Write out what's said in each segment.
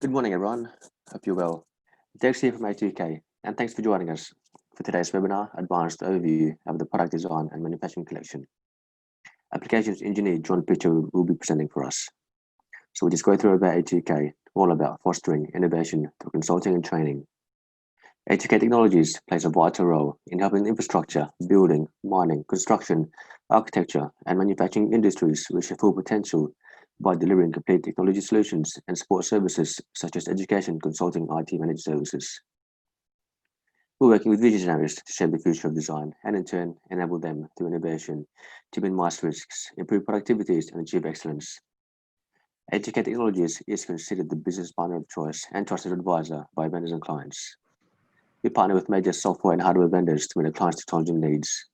Good morning, everyone. Hope you're well. Dex here from A2K, and thanks for joining us for today's webinar, Advanced Overview of the Product Design and Manufacturing Collection. Applications Engineer John Pitcher will be presenting for us. So we'll just go through about A2K, all about fostering innovation through consulting and training. A2K Technologies plays a vital role in helping infrastructure, building, mining, construction, architecture, and manufacturing industries reach their full potential by delivering complete technology solutions and support services such as education, consulting, IT managed services. We're working with visionaries to shape the future of design and in turn enable them through innovation to minimize risks, improve productivities and achieve excellence. A2K Technologies is considered the business partner of choice and trusted advisor by vendors and clients. We partner with major software and hardware vendors to meet our clients' technology needs.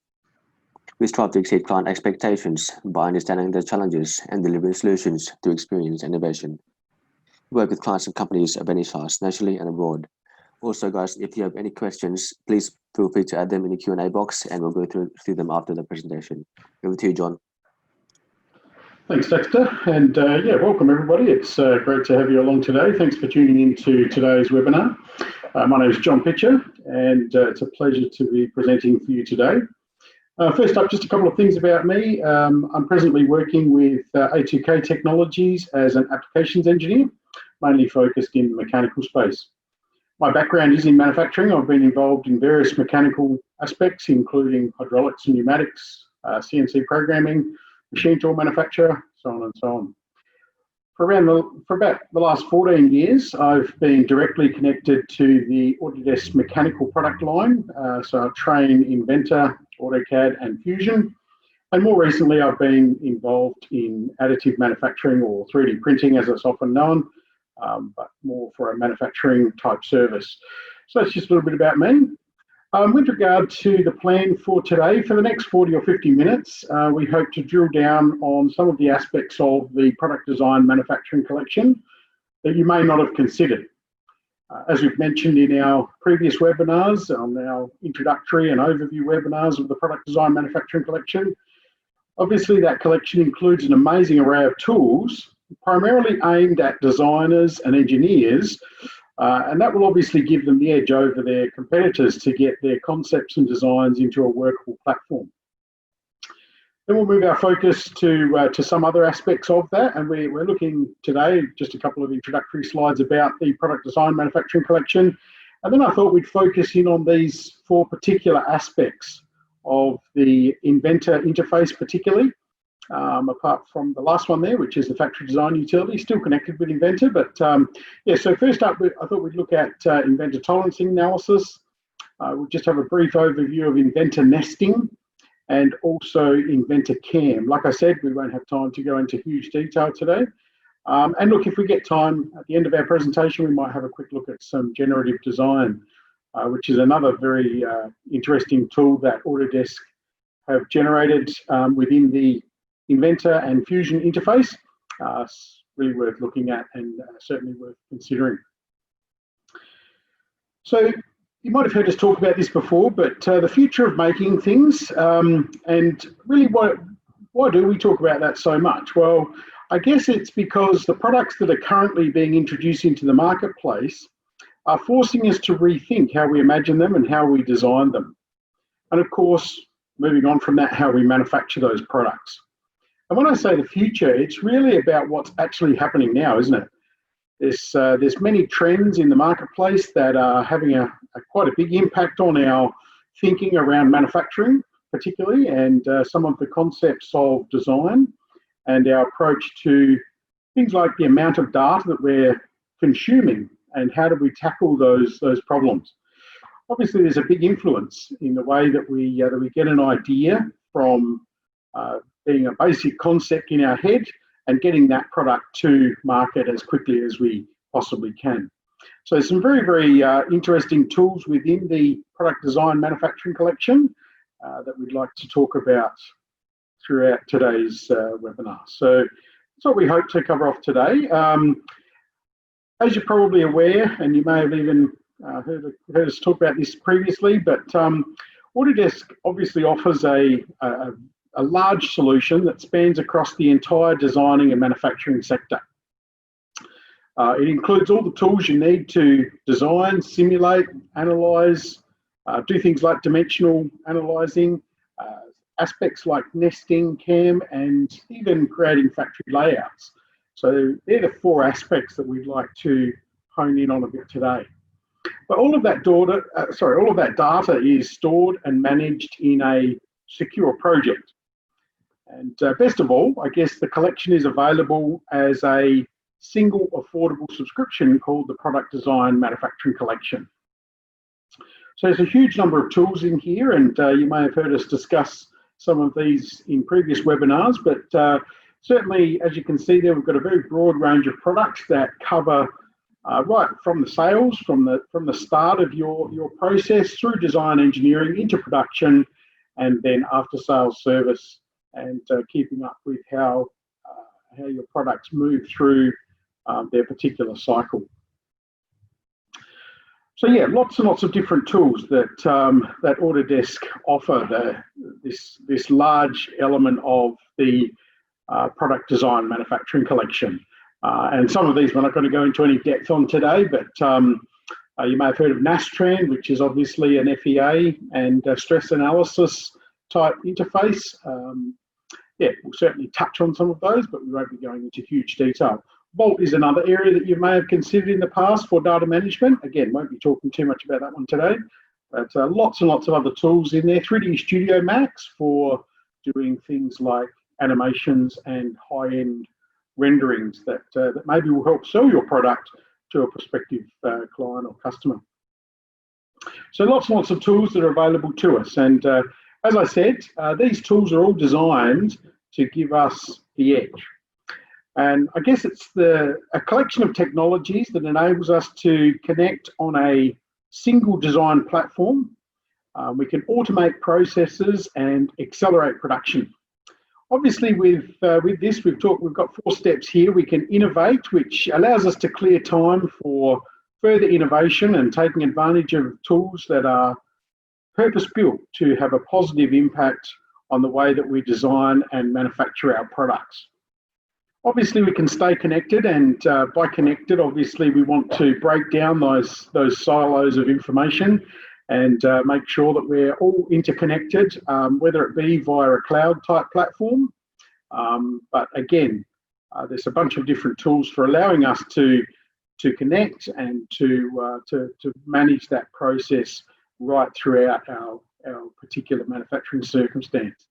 We strive to exceed client expectations by understanding their challenges and delivering solutions through experience and innovation. We work with clients and companies of any size, nationally and abroad. Also, guys, if you have any questions, please feel free to add them in the Q&A box and we'll go through them after the presentation. Over to you, John. Thanks, Dexter, and welcome everybody. It's great to have you along today. Thanks for tuning in to today's webinar. My name is John Pitcher, and it's a pleasure to be presenting for you today. First up, just a couple of things about me. I'm presently working with A2K Technologies as an applications engineer, mainly focused in the mechanical space. My background is in manufacturing. I've been involved in various mechanical aspects, including hydraulics and pneumatics, CNC programming, machine tool manufacture, so on and so on. For about the last 14 years, I've been directly connected to the Autodesk mechanical product line. So I train Inventor, AutoCAD and Fusion. And more recently, I've been involved in additive manufacturing or 3D printing as it's often known, but more for a manufacturing type service. So that's just a little bit about me. With regard to the plan for today, for the next 40 or 50 minutes, we hope to drill down on some of the aspects of the product design manufacturing collection that you may not have considered. As we've mentioned in our previous webinars, on our introductory and overview webinars of the product design manufacturing collection, obviously that collection includes an amazing array of tools, primarily aimed at designers and engineers, and that will obviously give them the edge over their competitors to get their concepts and designs into a workable platform. Then we'll move our focus to some other aspects of that, and we're looking today, just a couple of introductory slides about the product design manufacturing collection, and then I thought we'd focus in on these four particular aspects of the Inventor interface particularly, apart from the last one there, which is the factory design utility, still connected with Inventor. But so first up, I thought we'd look at Inventor Tolerance analysis. We'll just have a brief overview of Inventor Nesting and also Inventor CAM. Like I said, we won't have time to go into huge detail today. And look, if we get time at the end of our presentation, we might have a quick look at some generative design, which is another very interesting tool that Autodesk have generated within the Inventor and Fusion interface. It's really worth looking at and certainly worth considering. So you might have heard us talk about this before, but the future of making things, and really why do we talk about that so much? Well, I guess it's because the products that are currently being introduced into the marketplace are forcing us to rethink how we imagine them and how we design them. And of course, moving on from that, how we manufacture those products. And when I say the future, it's really about what's actually happening now, isn't it? There's many trends in the marketplace that are having quite a big impact on our thinking around manufacturing, particularly, and some of the concepts of design and our approach to things like the amount of data that we're consuming and how do we tackle those problems. Obviously, there's a big influence in the way that we get an idea from being a basic concept in our head and getting that product to market as quickly as we possibly can. So some very, very interesting tools within the product design manufacturing collection that we'd like to talk about throughout today's webinar. So that's what we hope to cover off today. As you're probably aware, and you may have even heard us talk about this previously, but Autodesk obviously offers a large solution that spans across the entire designing and manufacturing sector. It includes all the tools you need to design, simulate, analyze, do things like dimensional analyzing, aspects like nesting, CAM, and even creating factory layouts. So they're the 4 aspects that we'd like to hone in on a bit today. But all of that data is stored and managed in a secure project. And best of all, I guess the collection is available as a single affordable subscription called the Product Design Manufacturing Collection. So there's a huge number of tools in here, and you may have heard us discuss some of these in previous webinars, but certainly, as you can see there, we've got a very broad range of products that cover right from the sales, from the start of your process through design engineering into production, and then after sales service, and keeping up with how your products move through their particular cycle. So yeah, lots and lots of different tools that that Autodesk offer. This large element of the Product Design Manufacturing Collection. And some of these we're not going to go into any depth on today, but you may have heard of Nastran, which is obviously an FEA and stress analysis type interface. Yeah, we'll certainly touch on some of those, but we won't be going into huge detail. Vault is another area that you may have considered in the past for data management. Again, won't be talking too much about that one today, but lots and lots of other tools in there. 3D Studio Max for doing things like animations and high-end renderings that maybe will help sell your product to a prospective client or customer. So lots and lots of tools that are available to us. And as I said, these tools are all designed to give us the edge. And I guess it's a collection of technologies that enables us to connect on a single design platform. We can automate processes and accelerate production. Obviously, with this, we've got 4 steps here. We can innovate, which allows us to clear time for further innovation and taking advantage of tools that are purpose-built to have a positive impact on the way that we design and manufacture our products. Obviously, we can stay connected, and by connected, obviously, we want to break down those silos of information and make sure that we're all interconnected, whether it be via a cloud-type platform. But again, there's a bunch of different tools for allowing us to connect and to manage that process right throughout our particular manufacturing circumstance.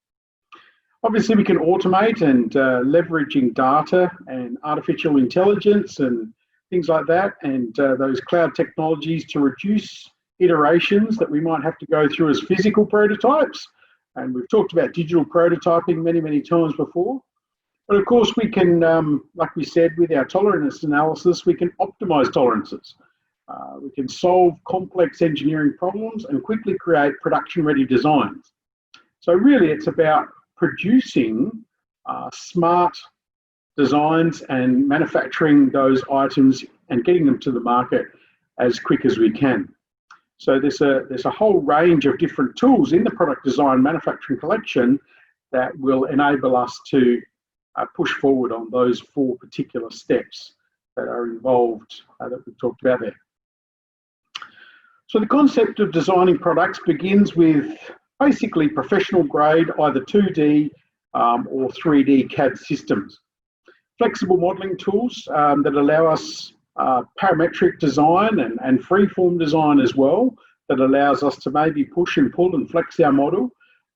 Obviously, we can automate and leveraging data and artificial intelligence and things like that, and those cloud technologies to reduce iterations that we might have to go through as physical prototypes. And we've talked about digital prototyping many, many times before. But of course, we can, like we said, with our tolerance analysis, we can optimize tolerances. We can solve complex engineering problems and quickly create production-ready designs. So really, it's about producing smart designs and manufacturing those items and getting them to the market as quick as we can. So there's a whole range of different tools in the Product Design Manufacturing Collection that will enable us to push forward on those 4 particular steps that are involved that we've talked about there. So the concept of designing products begins with basically professional grade, either 2D or 3D CAD systems. Flexible modeling tools that allow us parametric design and freeform design as well, that allows us to maybe push and pull and flex our model.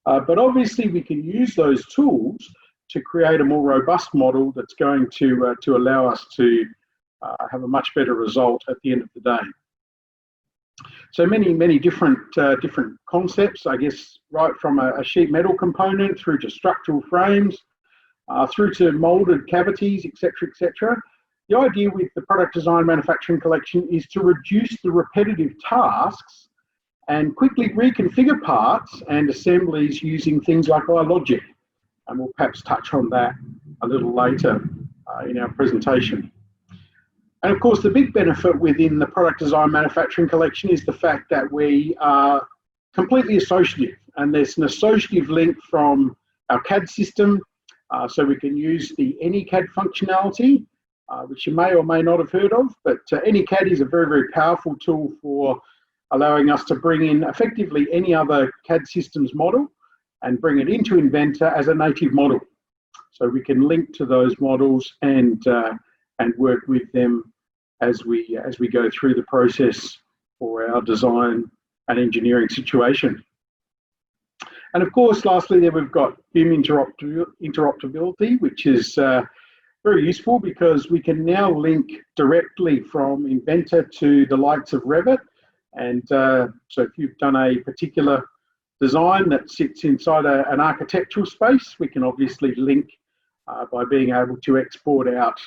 But obviously we can use those tools to create a more robust model that's going to allow us to have a much better result at the end of the day. So many different concepts, I guess, right from a sheet metal component through to structural frames, through to molded cavities, etc., etc. The idea with the Product Design Manufacturing Collection is to reduce the repetitive tasks and quickly reconfigure parts and assemblies using things like iLogic. And we'll perhaps touch on that a little later in our presentation. And of course, the big benefit within the Product Design Manufacturing Collection is the fact that we are completely associative, and there's an associative link from our CAD system, so we can use the AnyCAD functionality which you may or may not have heard of, but AnyCAD is a very, very powerful tool for allowing us to bring in effectively any other CAD systems model and bring it into Inventor as a native model. So we can link to those models and work with them as we go through the process for our design and engineering situation. And of course, lastly, there we've got BIM interoperability, which is very useful because we can now link directly from Inventor to the likes of Revit. And so if you've done a particular design that sits inside an architectural space, we can obviously link by being able to export out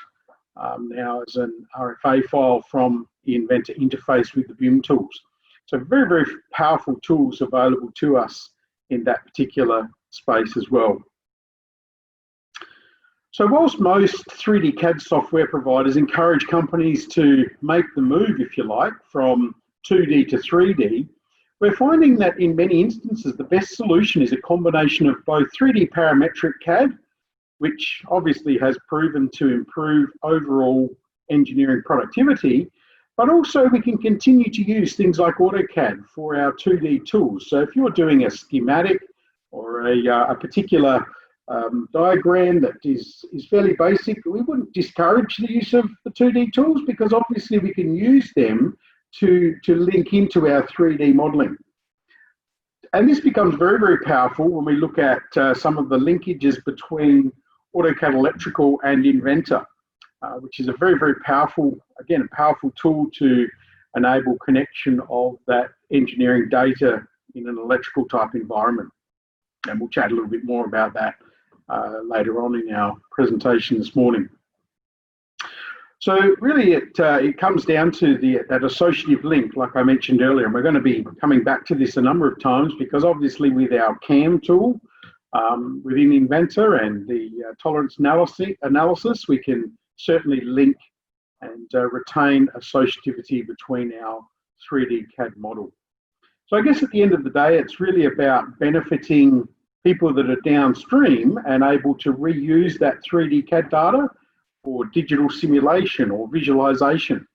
now as an RFA file from the Inventor interface with the BIM tools. So very, very powerful tools available to us in that particular space as well. So whilst most 3D CAD software providers encourage companies to make the move, if you like, from 2D to 3D, we're finding that in many instances, the best solution is a combination of both 3D parametric CAD, which obviously has proven to improve overall engineering productivity, but also we can continue to use things like AutoCAD for our 2D tools. So if you're doing a schematic or a particular diagram that is fairly basic, we wouldn't discourage the use of the 2D tools because obviously we can use them to link into our 3D modeling. And this becomes very, very powerful when we look at some of the linkages between AutoCAD Electrical and Inventor, which is a very, very powerful, again, a powerful tool to enable connection of that engineering data in an electrical type environment. And we'll chat a little bit more about that later on in our presentation this morning. So really it comes down to that associative link, like I mentioned earlier, and we're going to be coming back to this a number of times because obviously with our CAM tool within Inventor and the tolerance analysis, we can certainly link and retain associativity between our 3D CAD model. So I guess at the end of the day, it's really about benefiting people that are downstream and able to reuse that 3D CAD data for digital simulation or visualization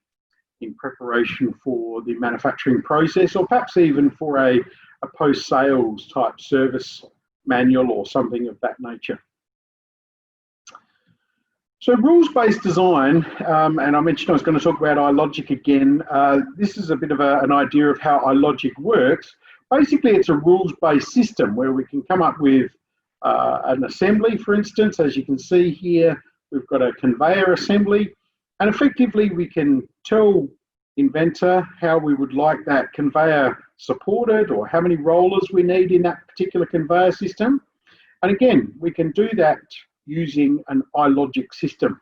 in preparation for the manufacturing process, or perhaps even for a post-sales type service manual or something of that nature. So rules-based design, and I mentioned I was going to talk about iLogic again. This is a bit of an idea of how iLogic works. Basically, it's a rules-based system where we can come up with an assembly, for instance. As you can see here, we've got a conveyor assembly, and effectively we can tell Inventor how we would like that conveyor supported or how many rollers we need in that particular conveyor system. And again, we can do that using an iLogic system.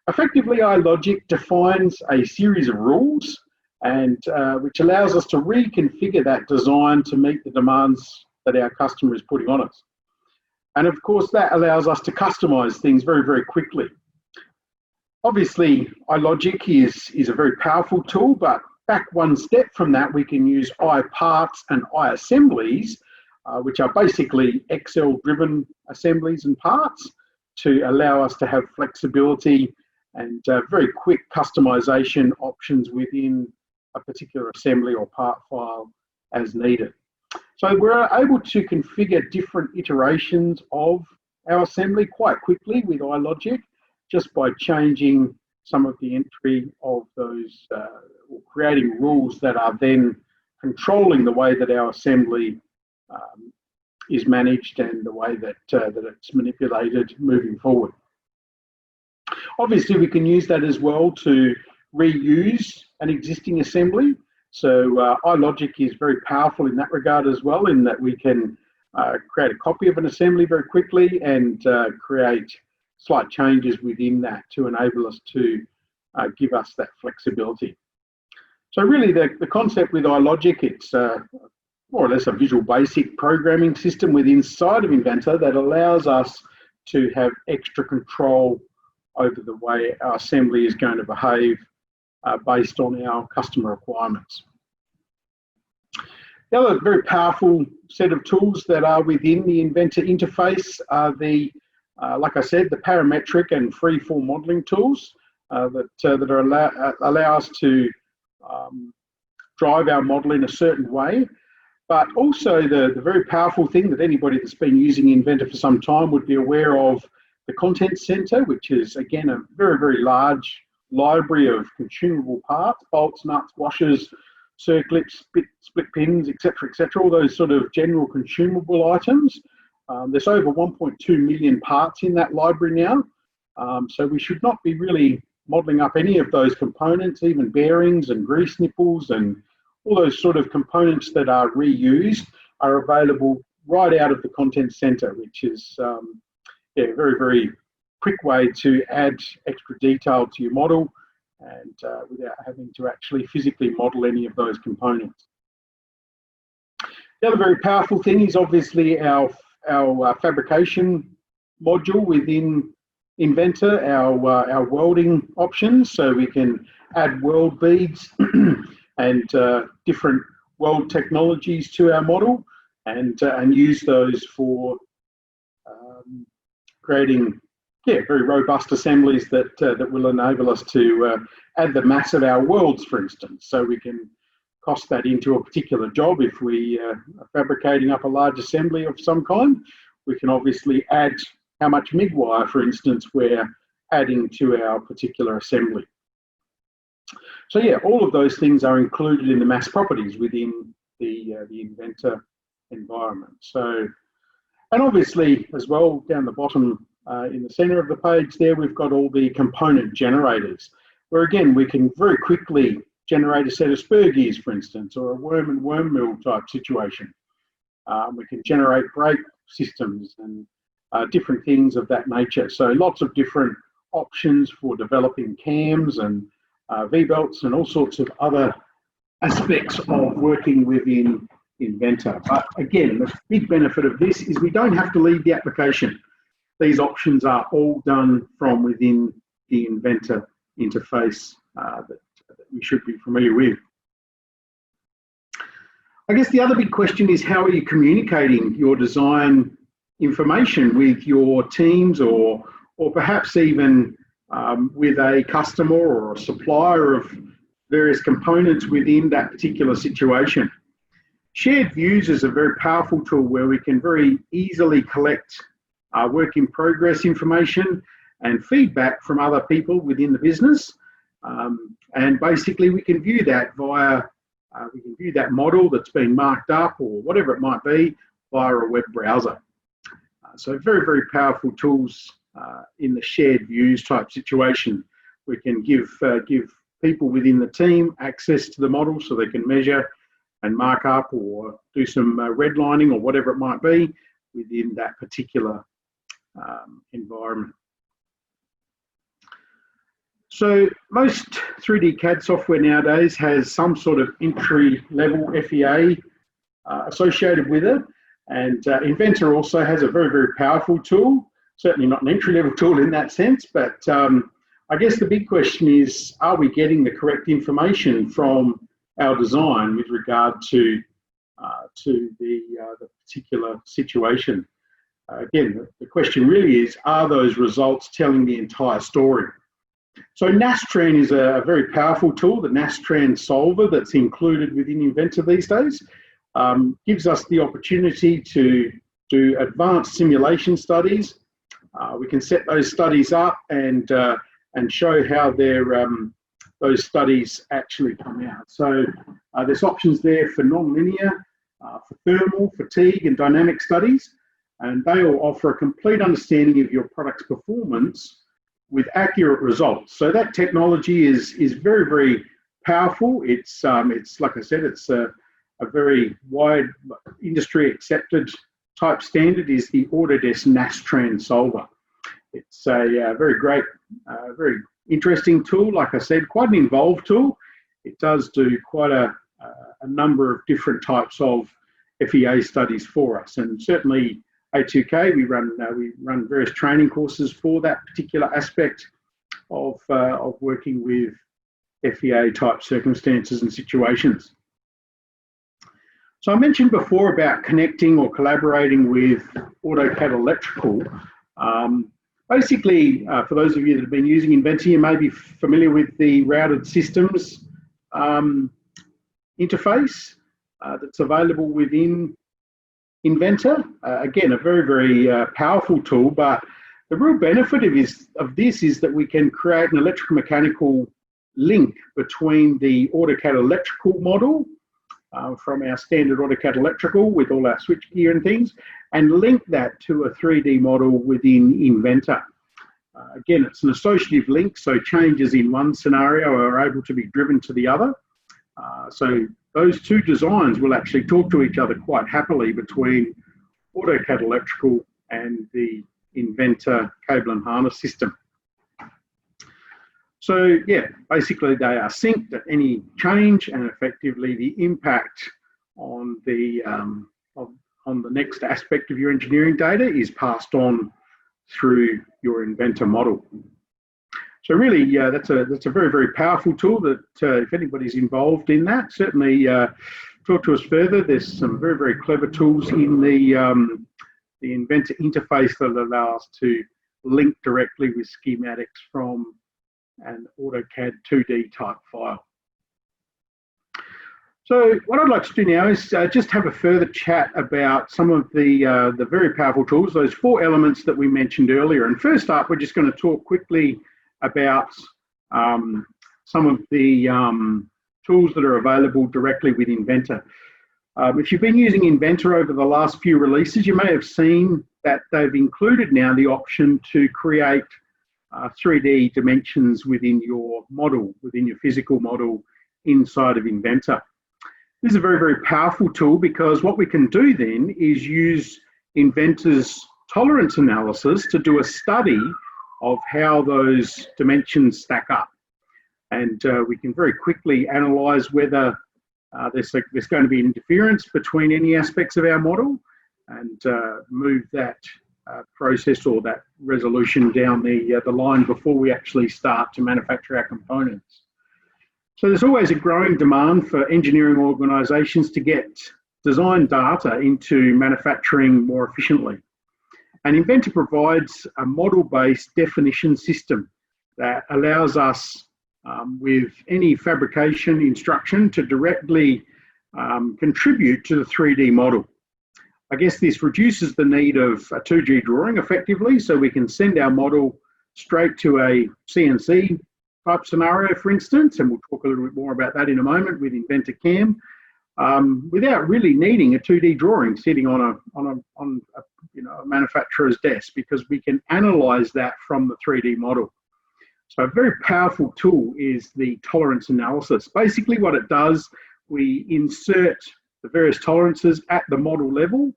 Effectively, iLogic defines a series of rules and which allows us to reconfigure that design to meet the demands that our customer is putting on us. And of course, that allows us to customize things very, very quickly. Obviously, iLogic is a very powerful tool, but back one step from that, we can use iParts and iAssemblies, which are basically Excel-driven assemblies and parts to allow us to have flexibility and very quick customization options within a particular assembly or part file as needed. So we're able to configure different iterations of our assembly quite quickly with iLogic, just by changing some of the entry of those, or creating rules that are then controlling the way that our assembly is managed and the way that, that it's manipulated moving forward. Obviously, we can use that as well to reuse an existing assembly. So iLogic is very powerful in that regard as well, in that we can create a copy of an assembly very quickly and create slight changes within that to enable us to give us that flexibility. So really the concept with iLogic, it's more or less a Visual Basic programming system within inside of Inventor that allows us to have extra control over the way our assembly is going to behave based on our customer requirements. The other very powerful set of tools that are within the Inventor interface are the, like I said, the parametric and freeform modeling tools. that allow us to drive our model in a certain way. But also the very powerful thing that anybody that's been using Inventor for some time would be aware of, the content center, which is again a very, very large library of consumable parts, bolts, nuts, washers, circlips, split pins, etc., all those sort of general consumable items. There's over 1.2 million parts in that library now. So we should not be really modeling up any of those components, even bearings and grease nipples and all those sort of components that are reused are available right out of the content center, which is a very, very quick way to add extra detail to your model and without having to actually physically model any of those components. The other very powerful thing is obviously our fabrication module within Inventor, our welding options, so we can add weld beads and different weld technologies to our model and use those for creating very robust assemblies that will enable us to add the mass of our welds, for instance, so we can cost that into a particular job. If we are fabricating up a large assembly of some kind, we can obviously add how much MIG wire, for instance, we're adding to our particular assembly. So yeah, all of those things are included in the mass properties within the Inventor environment. So, and obviously as well, down the bottom in the center of the page there, we've got all the component generators, where again, we can very quickly generate a set of spur gears, for instance, or a worm and worm mill type situation. We can generate brake systems and different things of that nature. So lots of different options for developing cams and V-belts and all sorts of other aspects of working within Inventor. But again, the big benefit of this is we don't have to leave the application. These options are all done from within the Inventor interface that you should be familiar with. I guess the other big question is, how are you communicating your design information with your teams or perhaps even with a customer or a supplier of various components within that particular situation? Shared views is a very powerful tool where we can very easily collect work in progress information and feedback from other people within the business. And basically we can view that via, we can view that model that's been marked up or whatever it might be via a web browser. So very, very powerful tools in the shared views type situation. We can give people within the team access to the model so they can measure and mark up or do some redlining or whatever it might be within that particular environment. So most 3D CAD software nowadays has some sort of entry-level FEA associated with it. And Inventor also has a very, very powerful tool, certainly not an entry-level tool in that sense, but I guess the big question is, are we getting the correct information from our design with regard to the particular situation? Again, the question really is, are those results telling the entire story? So Nastran is a very powerful tool, the Nastran solver that's included within Inventor these days. Gives us the opportunity to do advanced simulation studies. We can set those studies up and show how those studies actually come out. So there's options there for non-linear, for thermal, fatigue and dynamic studies, and they will offer a complete understanding of your product's performance with accurate results. So that technology is very, very powerful. It's like I said, it's a very wide industry accepted type standard is the Autodesk Nastran solver. It's a very great, very interesting tool. Like I said, quite an involved tool. It does do quite a number of different types of FEA studies for us, and certainly A2K, we run various training courses for that particular aspect of working with FEA type circumstances and situations. So I mentioned before about connecting or collaborating with AutoCAD Electrical. Basically, for those of you that have been using Inventor, you may be familiar with the routed systems interface that's available within Inventor. Again, a very, very powerful tool, but the real benefit of this is that we can create an electromechanical link between the AutoCAD electrical model from our standard AutoCAD electrical with all our switchgear and things, and link that to a 3D model within Inventor. Again, it's an associative link, so changes in one scenario are able to be driven to the other. So those two designs will actually talk to each other quite happily between AutoCAD electrical and the Inventor cable and harness system. So yeah, basically they are synced at any change, and effectively the impact on the next aspect of your engineering data is passed on through your Inventor model. So really, that's a very, very powerful tool that if anybody's involved in that, certainly talk to us further. There's some very, very clever tools in the Inventor interface that allow us to link directly with schematics from an AutoCAD 2D type file. So what I'd like to do now is just have a further chat about some of the very powerful tools, those 4 elements that we mentioned earlier. And first up, we're just going to talk quickly about some of the tools that are available directly with Inventor. If you've been using Inventor over the last few releases, you may have seen that they've included now the option to create 3D dimensions within your model, within your physical model inside of Inventor. This is a very, very powerful tool because what we can do then is use Inventor's tolerance analysis to do a study of how those dimensions stack up. And we can very quickly analyze whether there's going to be interference between any aspects of our model and move that process or that resolution down the line before we actually start to manufacture our components. So there's always a growing demand for engineering organisations to get design data into manufacturing more efficiently. And Inventor provides a model-based definition system that allows us with any fabrication instruction to directly contribute to the 3D model. I guess this reduces the need of a 2D drawing effectively, so we can send our model straight to a CNC type scenario, for instance, and we'll talk a little bit more about that in a moment with Inventor CAM, without really needing a 2D drawing sitting on a manufacturer's desk, because we can analyze that from the 3D model. So a very powerful tool is the tolerance analysis. Basically what it does, we insert the various tolerances at the model level,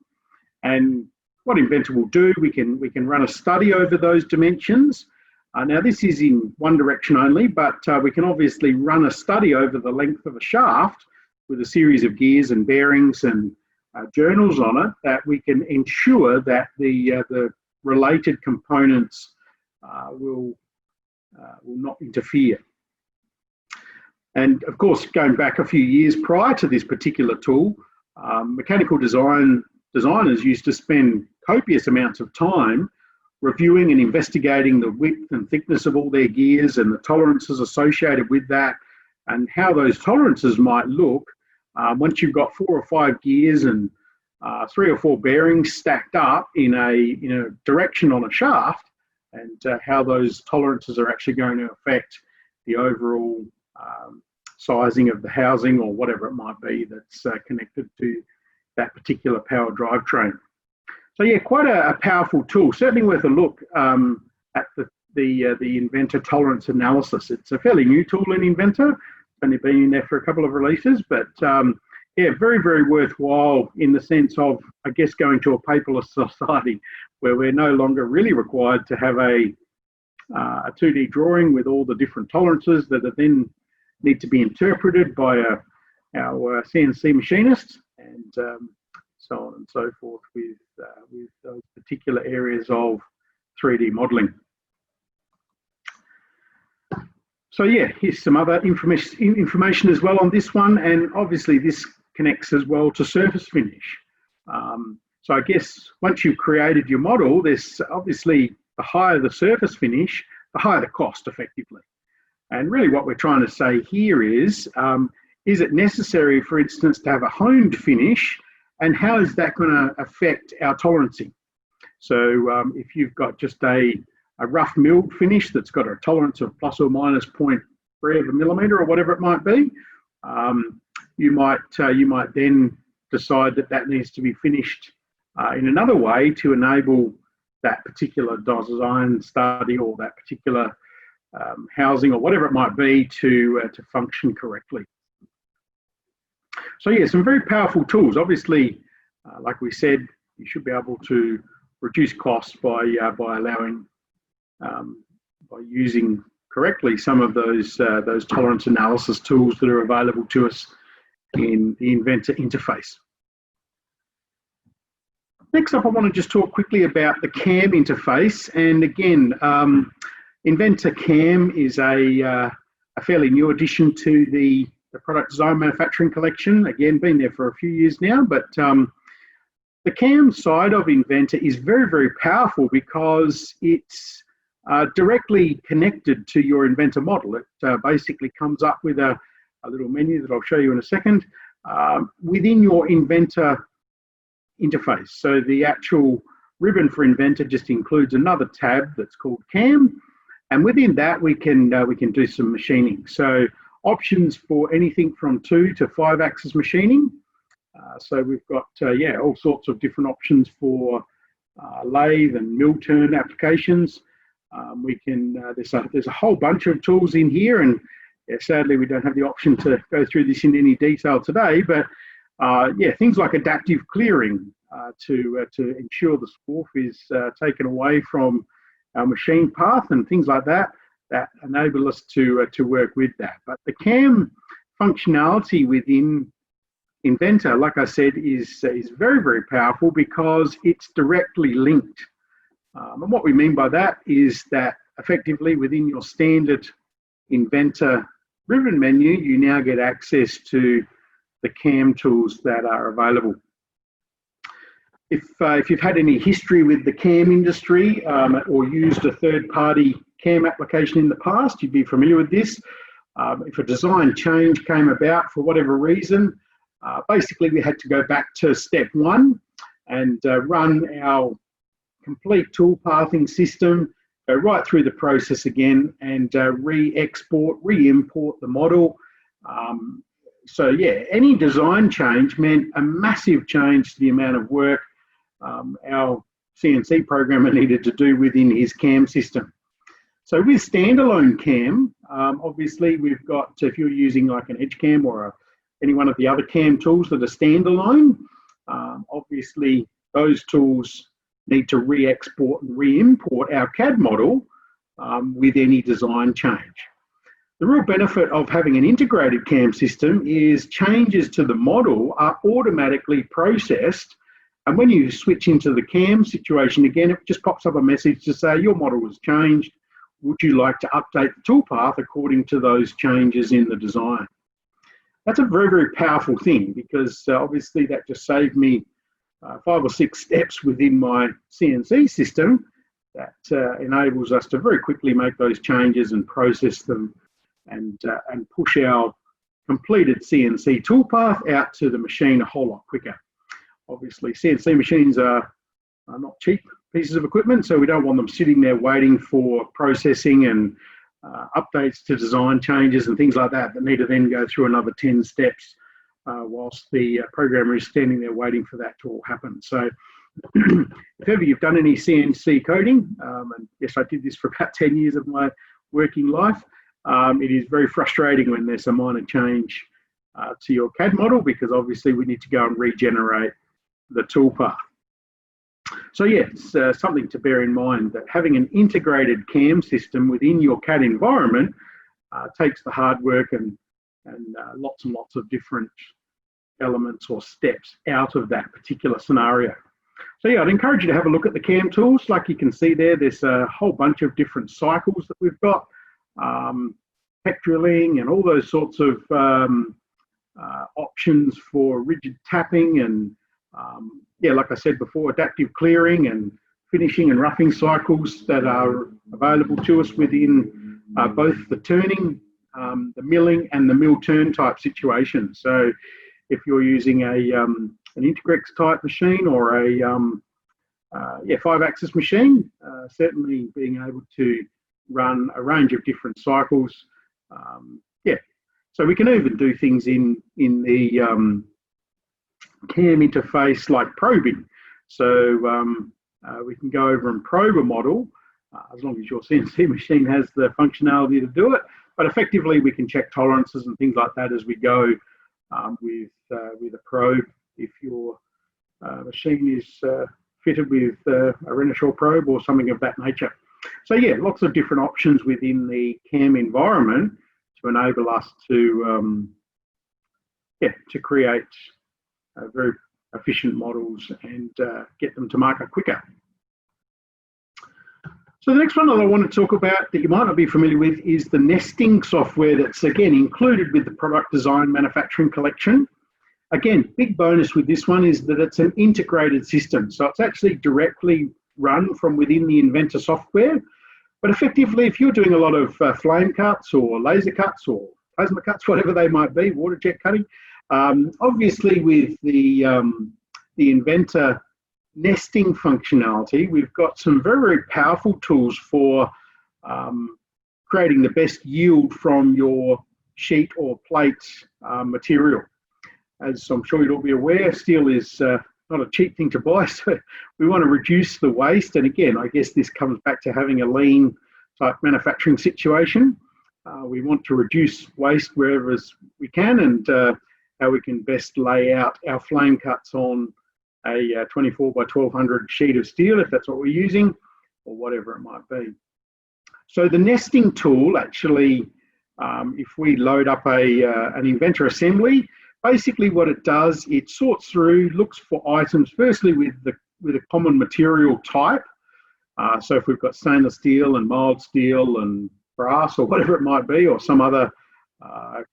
and what Inventor will do, we can run a study over those dimensions. Now this is in one direction only, but we can obviously run a study over the length of a shaft with a series of gears and bearings and journals on it, that we can ensure that the related components will not interfere. And of course, going back a few years prior to this particular tool, mechanical designers used to spend copious amounts of time reviewing and investigating the width and thickness of all their gears and the tolerances associated with that, and how those tolerances might look once you've got 4 or 5 gears and 3 or 4 bearings stacked up in a direction on a shaft, and how those tolerances are actually going to affect the overall sizing of the housing or whatever it might be that's connected to that particular power drivetrain. So yeah, quite a powerful tool. Certainly worth a look at the Inventor tolerance analysis. It's a fairly new tool in Inventor. It's only been in there for a couple of releases, but yeah, very, very worthwhile in the sense of, I guess, going to a paperless society where we're no longer really required to have a 2D drawing with all the different tolerances that then need to be interpreted by our CNC machinist, and so on and so forth with those particular areas of 3D modelling. So yeah, here's some other information as well on this one, and obviously this connects as well to surface finish. So I guess once you've created your model, there's obviously the higher the surface finish, the higher the cost effectively. And really what we're trying to say here is it necessary, for instance, to have a honed finish, and how is that going to affect our tolerancing? So if you've got just a rough milled finish that's got a tolerance of plus or minus 0.3 of a millimetre or whatever it might be, you might then decide that that needs to be finished in another way to enable that particular design study or that particular housing or whatever it might be to function correctly. So yeah, some very powerful tools. Obviously, like we said, you should be able to reduce costs by allowing by using correctly some of those tolerance analysis tools that are available to us in the Inventor interface. Next up, I want to just talk quickly about the CAM interface. And again, Inventor CAM is a fairly new addition to the product design manufacturing collection. Again, been there for a few years now, but the CAM side of Inventor is very, very powerful because it's directly connected to your Inventor model. It basically comes up with a little menu that I'll show you in a second within your Inventor interface. So the actual ribbon for Inventor just includes another tab that's called CAM, and within that we can do some machining. So options for anything from 2 to 5 axis machining. So we've got all sorts of different options for lathe and mill turn applications. There's a whole bunch of tools in here, and sadly we don't have the option to go through this in any detail today, but things like adaptive clearing to ensure the swarf is taken away from our machine path and things like that enable us to work with that. But the CAM functionality within Inventor, like I said, is very, very powerful because it's directly linked. And what we mean by that is that effectively within your standard Inventor ribbon menu, you now get access to the CAM tools that are available. If you've had any history with the CAM industry or used a third-party CAM application in the past, you'd be familiar with this. If a design change came about for whatever reason, basically we had to go back to step 1 and run our complete tool pathing system, go right through the process again and re-export, re-import the model. So yeah, any design change meant a massive change to the amount of work our CNC programmer needed to do within his CAM system. So with standalone CAM, obviously we've got, if you're using like an edge CAM or any one of the other CAM tools that are standalone, obviously those tools need to re-export and re-import our CAD model with any design change. The real benefit of having an integrated CAM system is changes to the model are automatically processed, and when you switch into the CAM situation again, it just pops up a message to say your model has changed. Would you like to update the toolpath according to those changes in the design? That's a very, very powerful thing because obviously that just saved me 5 or 6 steps within my CNC system that enables us to very quickly make those changes and process them and push our completed CNC toolpath out to the machine a whole lot quicker. Obviously, CNC machines are not cheap pieces of equipment, so we don't want them sitting there waiting for processing and updates to design changes and things like that need to then go through another 10 steps whilst the programmer is standing there waiting for that to all happen. So if ever you've done any CNC coding, and yes, I did this for about 10 years of my working life, it is very frustrating when there's a minor change to your CAD model because obviously we need to go and regenerate the toolpath. So yeah, it's something to bear in mind that having an integrated CAM system within your CAD environment takes the hard work and lots and lots of different elements or steps out of that particular scenario. So yeah, I'd encourage you to have a look at the CAM tools. Like you can see there's a whole bunch of different cycles that we've got, peck drilling and all those sorts of options for rigid tapping and yeah, like I said before, adaptive clearing and finishing and roughing cycles that are available to us within both the turning, the milling and the mill turn type situation. So if you're using an Integrex type machine or a 5-axis machine, certainly being able to run a range of different cycles. So we can even do things in the CAM interface like probing. So we can go over and probe a model as long as your CNC machine has the functionality to do it. But effectively, we can check tolerances and things like that as we go with a probe. If your machine is fitted with a Renishaw probe or something of that nature. So yeah, lots of different options within the CAM environment to enable us to create very efficient models and get them to market quicker. So the next one that I want to talk about that you might not be familiar with is the nesting software that's again included with the product design manufacturing collection. Again, big bonus with this one is that it's an integrated system. So it's actually directly run from within the Inventor software. But effectively, if you're doing a lot of flame cuts or laser cuts or plasma cuts, whatever they might be, water jet cutting, obviously with the Inventor nesting functionality, we've got some very, very powerful tools for creating the best yield from your sheet or plate material. As I'm sure you'll all be aware, steel is not a cheap thing to buy, so we want to reduce the waste. And again, I guess this comes back to having a lean type manufacturing situation. We want to reduce waste wherever we can, and how we can best lay out our flame cuts on a 24 by 1200 sheet of steel, if that's what we're using, or whatever it might be. So the nesting tool actually, if we load up an Inventor assembly, basically what it does, it sorts through, looks for items, firstly with a common material type. So if we've got stainless steel and mild steel and brass or whatever it might be, or some other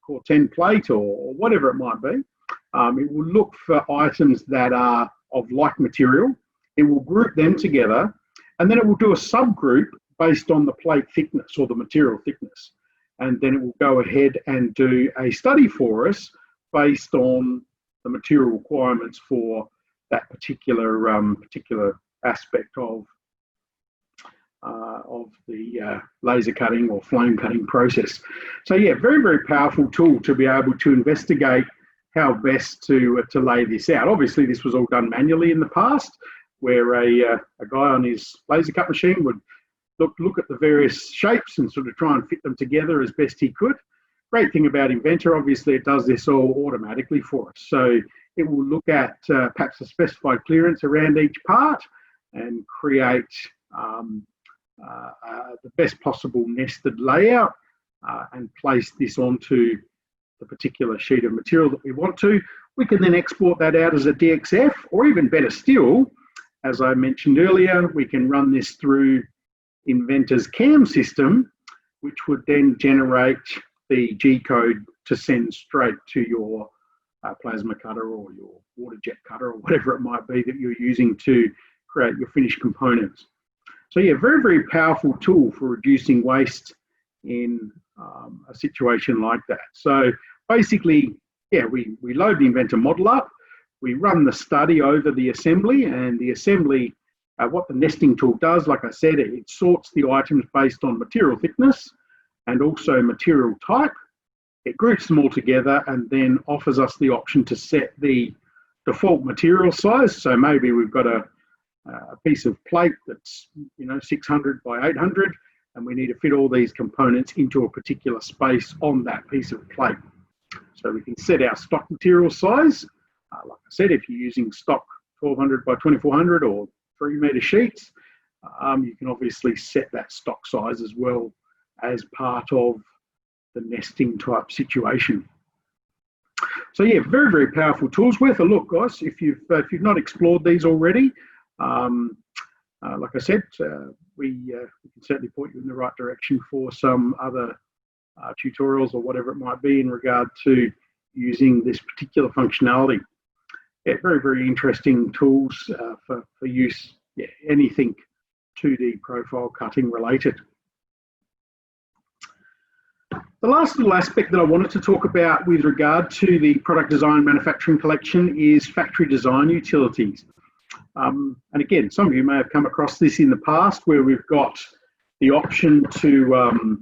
core 10 plate or whatever it might be, it will look for items that are of like material. It will group them together, and then it will do a subgroup based on the plate thickness or the material thickness. And then it will go ahead and do a study for us based on the material requirements for that particular aspect of the laser cutting or flame cutting process. So yeah, very, very powerful tool to be able to investigate how best to lay this out. Obviously, this was all done manually in the past, where a guy on his laser cut machine would look at the various shapes and sort of try and fit them together as best he could. Great thing about Inventor, obviously, it does this all automatically for us. So it will look at perhaps a specified clearance around each part and create the best possible nested layout and place this onto the particular sheet of material that we want to. We can then export that out as a DXF, or even better still, as I mentioned earlier, we can run this through Inventor's CAM system, which would then generate the G code to send straight to your plasma cutter or your water jet cutter or whatever it might be that you're using to create your finished components. So yeah, very, very powerful tool for reducing waste in a situation like that. So basically, yeah, we load the Inventor model up, we run the study over the assembly, and the assembly, what the nesting tool does, like I said, it sorts the items based on material thickness and also material type. It groups them all together and then offers us the option to set the default material size. So maybe we've got a piece of plate that's 600 by 800, and we need to fit all these components into a particular space on that piece of plate. So we can set our stock material size. Like I said, if you're using stock 1200 by 2400 or 3 meter sheets, you can obviously set that stock size as well as part of the nesting type situation. So yeah, very, very powerful tools. Worth a look, guys, if you've not explored these already. Like I said, we can certainly point you in the right direction for some other tutorials or whatever it might be in regard to using this particular functionality. Yeah, very, very interesting tools for use yeah, anything 2D profile cutting related. The last little aspect that I wanted to talk about with regard to the product design manufacturing collection is factory design utilities. And again, some of you may have come across this in the past where we've got the option to,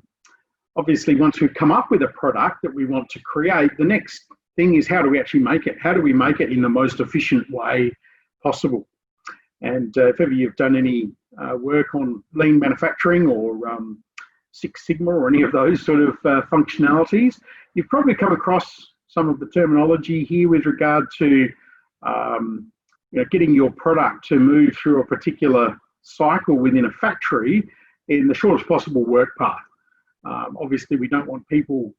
obviously once we've come up with a product that we want to create, the next thing is how do we actually make it? How do we make it in the most efficient way possible? And if ever you've done any work on lean manufacturing or Six Sigma or any of those sort of functionalities, you've probably come across some of the terminology here with regard to getting your product to move through a particular cycle within a factory in the shortest possible work path. Obviously, we don't want people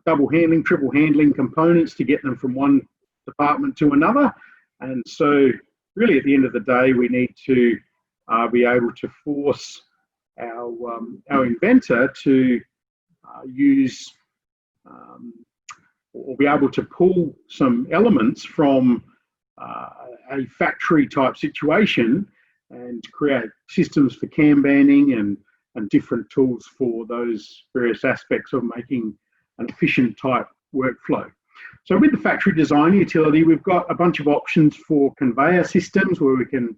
double handling, triple handling components to get them from one department to another. And so really at the end of the day, we need to be able to force our inventor to use or be able to pull some elements from a factory type situation and create systems for Kanbaning and different tools for those various aspects of making an efficient type workflow. So with the factory design utility, we've got a bunch of options for conveyor systems where we can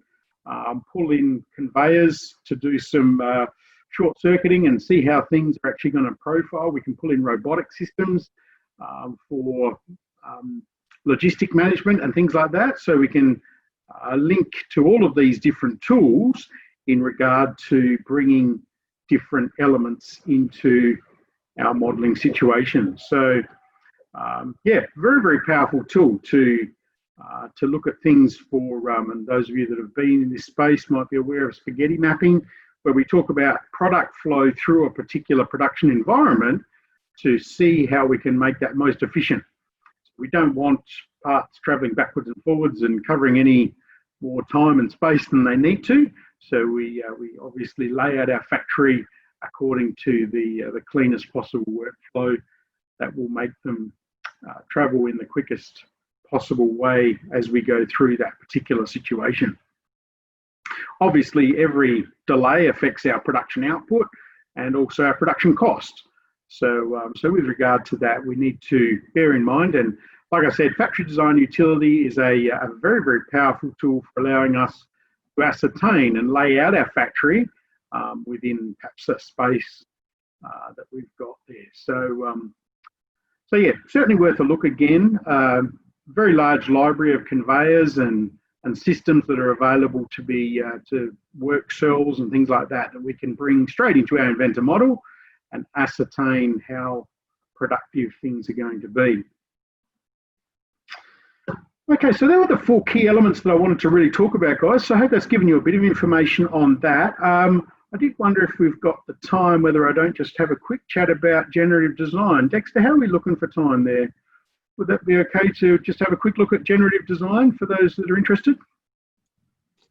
pull in conveyors to do some short circuiting and see how things are actually going to profile. We can pull in robotic systems for logistic management and things like that. So we can link to all of these different tools in regard to bringing different elements into our modeling situation. So yeah, very, very powerful tool to look at things for, and those of you that have been in this space might be aware of spaghetti mapping, where we talk about product flow through a particular production environment to see how we can make that most efficient. We don't want parts traveling backwards and forwards and covering any more time and space than they need to. So we obviously lay out our factory according to the cleanest possible workflow that will make them travel in the quickest possible way as we go through that particular situation. Obviously, every delay affects our production output and also our production cost. So, so with regard to that, we need to bear in mind, and like I said, factory design utility is a very, very powerful tool for allowing us to ascertain and lay out our factory within perhaps a space that we've got there. So, so yeah, certainly worth a look again. Very large library of conveyors and systems that are available to be to work cells and things like that we can bring straight into our Inventor model and ascertain how productive things are going to be. Okay, so there were the 4 key elements that I wanted to really talk about, guys. So I hope that's given you a bit of information on that. I did wonder if we've got the time, whether I don't just have a quick chat about generative design. Dexter, how are we looking for time there? Would that be okay to just have a quick look at generative design for those that are interested?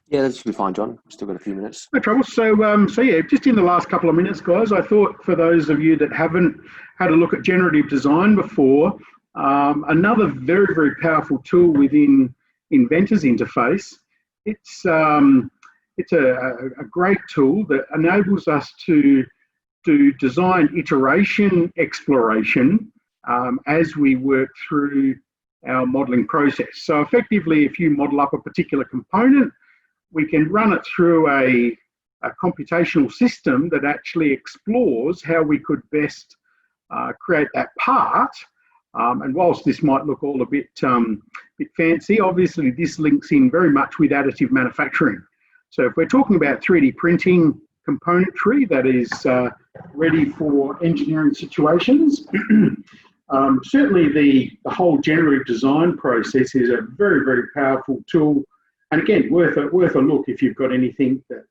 Yeah, that should be fine, John. We've still got a few minutes. No trouble. So, so yeah, just in the last couple of minutes, guys, I thought for those of you that haven't had a look at generative design before, another very, very powerful tool within Inventor's interface. It's a great tool that enables us to do design iteration exploration as we work through our modeling process. So effectively, if you model up a particular component, we can run it through a computational system that actually explores how we could best create that part. And whilst this might look all a bit fancy, obviously this links in very much with additive manufacturing. So if we're talking about 3D printing componentry that is ready for engineering situations, certainly the whole generative design process is a very, very powerful tool. And again, worth a look if you've got anything that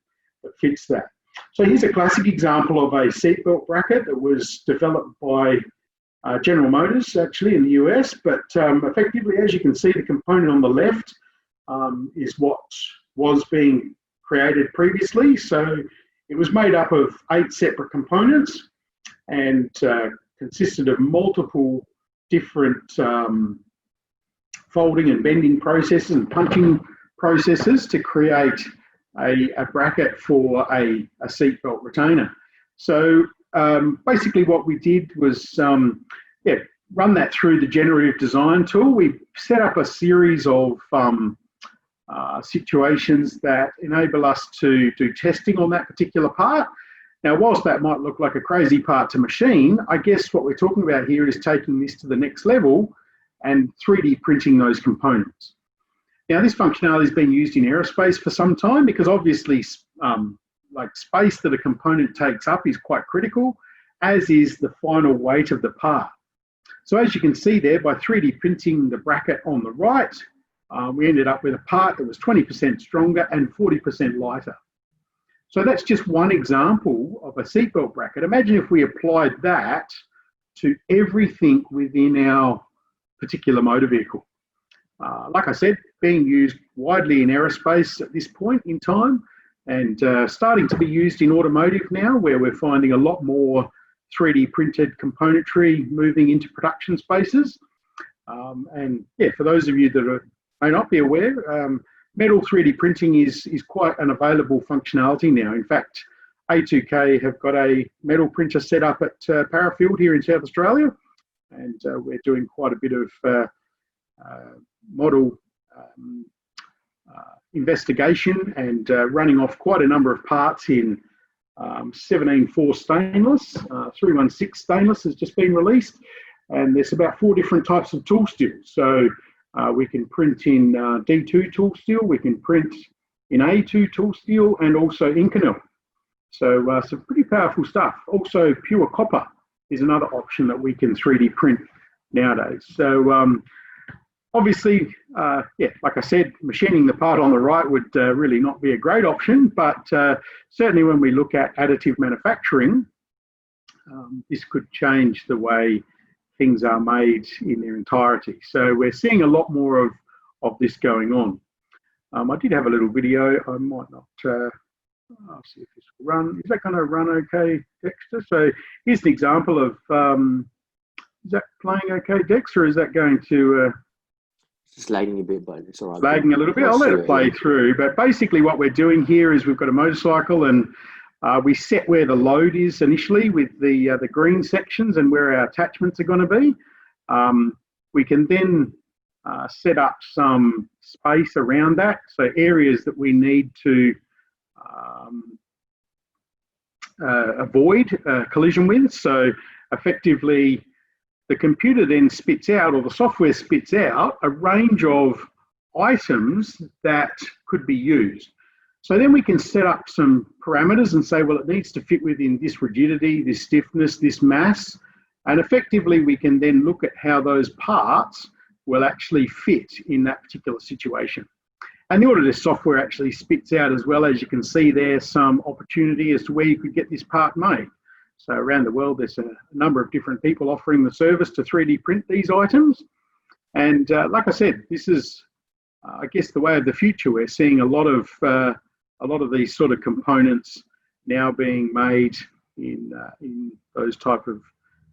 fits that. So here's a classic example of a seatbelt bracket that was developed by General Motors, actually, in the US. But effectively, as you can see, the component on the left is what was being created previously. So it was made up of 8 separate components and consisted of multiple different folding and bending processes and punching processes to create a bracket for a seatbelt retainer. So basically what we did was run that through the Generative Design tool. We set up a series of situations that enable us to do testing on that particular part. Now, whilst that might look like a crazy part to machine, I guess what we're talking about here is taking this to the next level and 3D printing those components. Now, this functionality has been used in aerospace for some time because obviously like space that a component takes up is quite critical, as is the final weight of the part. So as you can see there, by 3D printing the bracket on the right, we ended up with a part that was 20% stronger and 40% lighter. So that's just one example of a seatbelt bracket. Imagine if we applied that to everything within our particular motor vehicle. Like I said, being used widely in aerospace at this point in time, and starting to be used in automotive now, where we're finding a lot more 3D printed componentry moving into production spaces. And yeah, for those of you that may not be aware, metal 3D printing is quite an available functionality now. In fact, A2K have got a metal printer set up at Parafield here in South Australia, and we're doing quite a bit of model investigation and running off quite a number of parts in 17.4 stainless. 316 stainless has just been released, and there's about 4 different types of tool steel. So we can print in D2 tool steel, we can print in A2 tool steel, and also Inconel. So some pretty powerful stuff. Also, pure copper is another option that we can 3D print nowadays. So obviously, yeah, like I said, machining the part on the right would really not be a great option, but certainly when we look at additive manufacturing, this could change the way things are made in their entirety. So we're seeing a lot more of this going on. I did have a little video. I might not, I'll see if this will run. Is that going to run okay, Dexter? So here's an example of, is that playing okay, Dex, or is that going to... It's lagging a bit, but it's all right. Lagging a little bit. I'll let it play through. But basically what we're doing here is we've got a motorcycle, and we set where the load is initially with the green sections and where our attachments are going to be. We can then set up some space around that, so areas that we need to avoid collision with. So effectively, the computer then spits out, or the software spits out, a range of items that could be used. So then we can set up some parameters and say, well, it needs to fit within this rigidity, this stiffness, this mass. And effectively, we can then look at how those parts will actually fit in that particular situation. And the Autodesk software actually spits out, as well, as you can see there, some opportunity as to where you could get this part made. So around the world, there's a number of different people offering the service to 3D print these items. And like I said, this is, I guess, the way of the future. We're seeing a lot of these sort of components now being made in those type of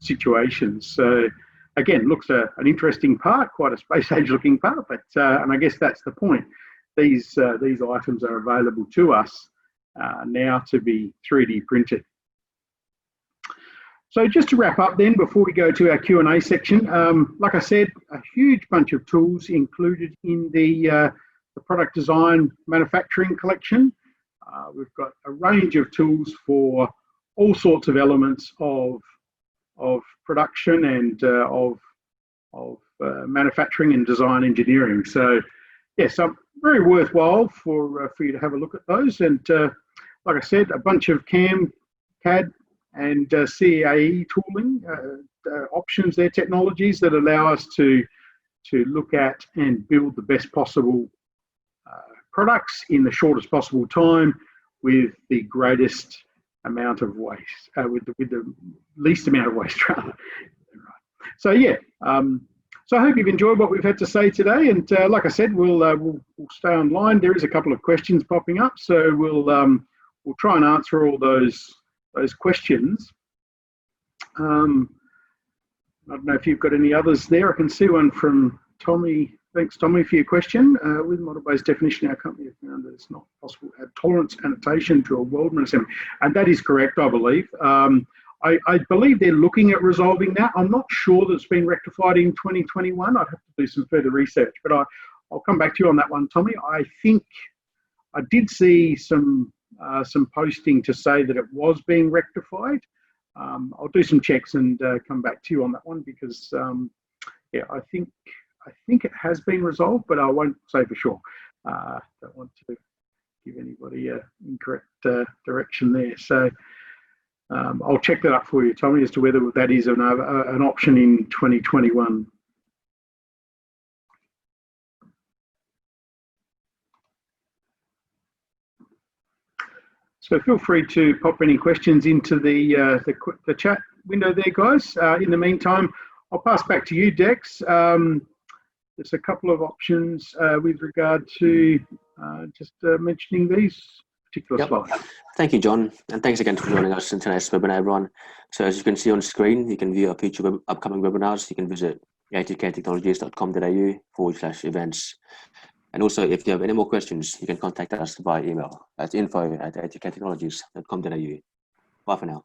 situations. So again, looks an interesting part, quite a space age looking part, but and I guess that's the point. These items are available to us now to be 3D printed. So just to wrap up then, before we go to our Q&A section, like I said, a huge bunch of tools included in the product design manufacturing collection. We've got a range of tools for all sorts of elements of production and of manufacturing and design engineering. So yes, very worthwhile for you to have a look at those. And like I said, a bunch of CAM, CAD, and CAE tooling options there, technologies that allow us to look at and build the best possible products in the shortest possible time with the greatest amount of waste, with the least amount of waste rather. So yeah, so I hope you've enjoyed what we've had to say today, and like I said, we'll stay online. There is a couple of questions popping up, so we'll try and answer all those questions. I don't know if you've got any others there. I can see one from Tommy Thanks, Tommy, for your question. With model-based definition, our company has found that it's not possible to add tolerance annotation to a weldment assembly. And that is correct, I believe. I believe they're looking at resolving that. I'm not sure that it's been rectified in 2021. I'd have to do some further research, but I'll come back to you on that one, Tommy. I think I did see some posting to say that it was being rectified. I'll do some checks and come back to you on that one because, yeah, I think it has been resolved, but I won't say for sure. Don't want to give anybody an incorrect direction there. So I'll check that up for you, Tommy, as to whether that is an option in 2021. So feel free to pop any questions into the chat window there, guys. In the meantime, I'll pass back to you, Dex. There's a couple of options with regard to just mentioning these particular slides. Thank you, John, and thanks again for joining us in today's webinar, everyone. So as you can see on screen, you can view our future upcoming webinars. You can visit atktechnologies.com.au/events. And also, if you have any more questions, you can contact us via email at info@atktechnologies.com.au. Bye for now.